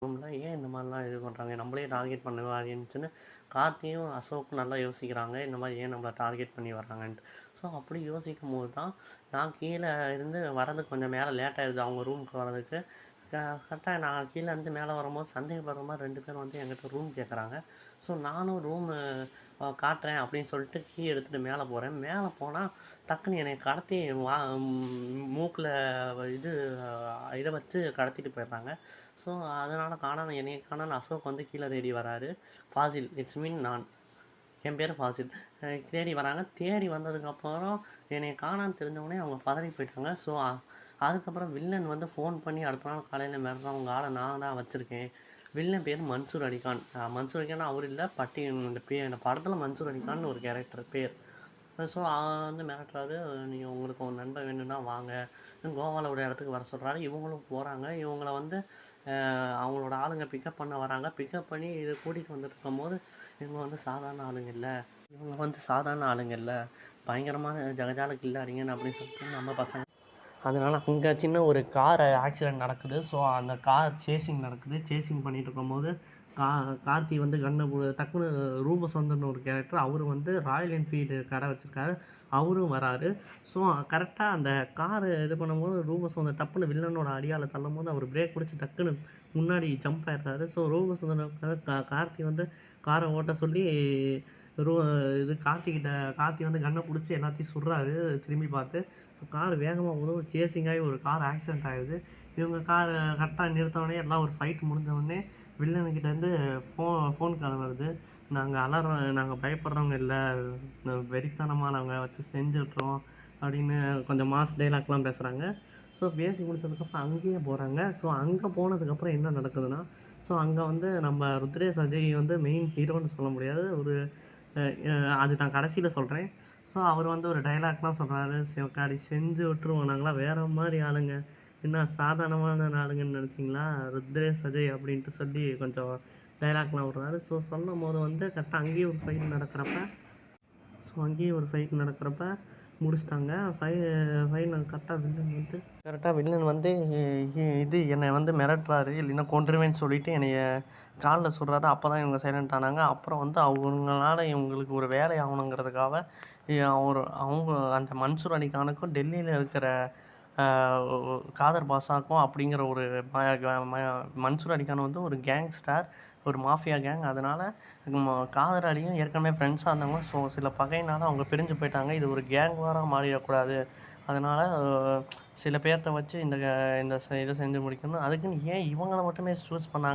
ரூம்ல ஏன் இந்த மாதிரிலாம் இது பண்ணுறாங்க, நம்மளே டார்கெட் பண்ணுவாங்கன்னு கார்த்தியும் அசோக்கும் நல்லா யோசிக்கிறாங்க, இந்த மாதிரி ஏன் நம்மளை டார்கெட் பண்ணி வர்றாங்கன்ட்டு. ஸோ அப்படி யோசிக்கும் போது தான் நான் கீழே இருந்து வரதுக்கு கொஞ்சம் மேலே லேட் ஆகிடுது அவங்க ரூமுக்கு வரதுக்கு. கரெக்டாக நான் கீழே இருந்து மேலே வரும்போது சந்தேகப்படுற மாதிரி 2 பேர் வந்து என்கிட்ட ரூம் கேட்குறாங்க. ஸோ நானும் ரூமு காட்டுறேன் அப்படின்னு சொல்லிட்டு கீ எடுத்துகிட்டு மேலே போகிறேன். மேலே போனால் டக்குன்னு என்னை கடத்தி மூக்கில் இது இதை வச்சு கடத்திட்டு போயிடுறாங்க. ஸோ அதனால் என்னைய காணோன்னு அசோக் வந்து கீழே தேடி வராரு. ஃபாசில், இட்ஸ் மீன் நான், என் பேர் ஃபாசில். தேடி வராங்க. தேடி வந்ததுக்கப்புறம் என்னை காணான்னு தெரிஞ்சவொடனே அவங்க பதறி போயிட்டாங்க. ஸோ அதுக்கப்புறம் வில்லன் வந்து ஃபோன் பண்ணி அடுத்த நாள் காலையில் மிரட்டுறான், உங்கள் ஆளை நான் தான் வச்சுருக்கேன். வில்லன் பேர் மன்சூர் அலிகான். மன்சூர் அலிகான் அவர் இல்லை, இந்த படத்தில் மன்சூர் அலிகான்னு ஒரு கேரக்டர் பேர். ஸோ வந்து மிரட்டுறாரு, நீங்கள் உங்களுக்கு ஒரு நண்பன் வேணும்னா வாங்க, கோவாவில் ஒரு இடத்துக்கு வர சொல்கிறாரு. இவங்களும் போகிறாங்க. இவங்கள வந்து அவங்களோட ஆளுங்க பிக்கப் பண்ண வராங்க. பிக்கப் பண்ணி இது கூட்டிகிட்டு வந்துட்டு இருக்கும்போது இவங்க வந்து சாதாரண ஆளுங்க இல்லை, பயங்கரமான ஜகஜால கில்லாடிங்கன்னு அப்படின்னு சொல்லிட்டு நம்ம பசங்க. அதனால் அங்கே சின்ன ஒரு கார் ஆக்சிடெண்ட் நடக்குது. ஸோ அந்த கார் சேசிங் நடக்குது. சேசிங் பண்ணிகிட்டு இருக்கும்போது கார்த்தி வந்து டக்குன்னு ரூபஸ் வந்துன்னு ஒரு கேரக்டர், அவர் வந்து ராயல் என்ஃபீல்டு கடை வச்சுருக்காரு, அவரும் வராரு. ஸோ கரெக்டாக அந்த காரு இது பண்ணும்போது ரூபஸ் வந்து டப்புன்னு வில்லனோட அடியால் தள்ளும் போது அவர் பிரேக் பிடிச்சி டக்குன்னு முன்னாடி ஜம்ப் ஆகிடுறாரு. ஸோ ரூபஸ் வந்து கார்த்தி வந்து காரை ஓட்ட சொல்லி கார்த்தி வந்து கண்ணை பிடிச்சி எல்லாத்தையும் சுடுறாரு திரும்பி பார்த்து. ஸோ கார் வேகமாக உதவு சேசிங் ஆகி ஒரு கார் ஆக்சிடெண்ட் ஆகிடுது. இவங்க கார் கரெக்டாக நிறுத்தவுடனே எல்லாம் ஒரு ஃபைட் முடிஞ்சவுடனே வில்லனுக்கிட்டேருந்து ஃபோன் கால் வருது, நாங்கள் பயப்படுறவங்க இல்லை, வெறித்தனமானவங்க வச்சு செஞ்சுட்றோம் அப்படின்னு கொஞ்சம் மாஸ் டைலாக்லாம் பேசுகிறாங்க. ஸோ பேசி முடிச்சதுக்கப்புறம் அங்கேயே போகிறாங்க. ஸோ அங்கே போனதுக்கப்புறம் என்ன நடக்குதுன்னா, ஸோ அங்கே வந்து நம்ம ருத்ரேஷ் அஜய் வந்து மெயின் ஹீரோன்னு சொல்ல முடியாது, அது நான் கடைசியில் சொல்கிறேன். ஸோ அவர் வந்து ஒரு டைலாக்லாம் சொல்கிறாரு, சிவகாடி செஞ்சு விட்டுருவோம், நாங்களாம் வேறு மாதிரி ஆளுங்க, என்ன சாதாரணமான ஆளுங்கன்னு நினச்சிங்களா, ருத்ரேஷ் அஜய் அப்படின்ட்டு சொல்லி கொஞ்சம் டைலாக்லாம் விட்றாரு. ஸோ சொல்லும் போது வந்து கரெக்டாக அங்கேயும் ஒரு ஃபைட் நடக்கிறப்ப முடிச்சிட்டாங்க. கரெக்டாக வில்லன் வந்து இது என்னை வந்து மிரட்டுறாரு, இல்லைன்னா கொன்றுவேன்னு சொல்லிவிட்டு என்னைய காலில் சுடுறாரு. அப்போ தான் இவங்க சைலண்ட் ஆனாங்க. அப்புறம் வந்து அவங்களால இவங்களுக்கு ஒரு வேலை ஆகணுங்கிறதுக்காக அவங்க அந்த மன்சூர் அலிகானுக்கும் டெல்லியில் இருக்கிற காதர் பாஷாக்கும் அப்படிங்கிற ஒரு மன்சூர் அலிகான் வந்து ஒரு கேங்ஸ்டார், ஒரு மாஃபியா கேங். அதனால் காதர் அலியும் ஏற்கனவே ஃப்ரெண்ட்ஸாக இருந்தாங்க. ஸோ சில பகையினால் அவங்க பிரிஞ்சு போயிட்டாங்க. இது ஒரு கேங் வாராக மாறிடக்கூடாது, அதனால் சில பேர்த்த வச்சு இதை செஞ்சு முடிக்கணும். அதுக்குன்னு ஏன் இவங்கள மட்டுமே சூஸ் பண்ணாங்க